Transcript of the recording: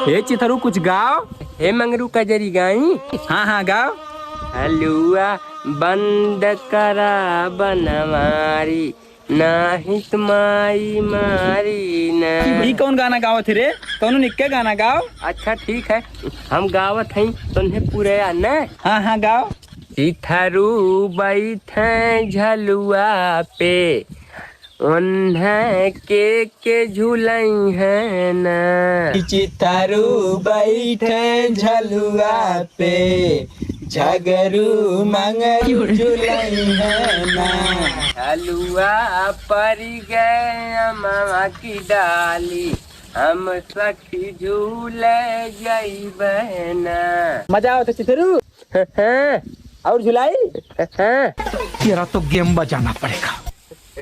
हे चिथरू कुछ गाओ। हे मंगरू कजरी गाई। हाँ हाँ गाओ। हलुआ बंद करा बनवारी, नाही तुम्हारी मारी ना। ई कौन गाना गावत रे? कौन निक्के गाना गाओ। अच्छा ठीक है, हम गावत हई तुम्हें पूरे आना। हाँ हाँ गाओ। चिथरू बैठे झलुआ पे, उन्हें के झूलई है ना। चिथरू बैठे झलुआ पे, झगरू मंगरू झुलई है ना। हलुआ पर गए मामा की डाली, हम सखी झूले जइबे ना। मजा आओ तो चिथरू। और झुलाई। हाँ। तेरा तो गेम बजाना पड़ेगा।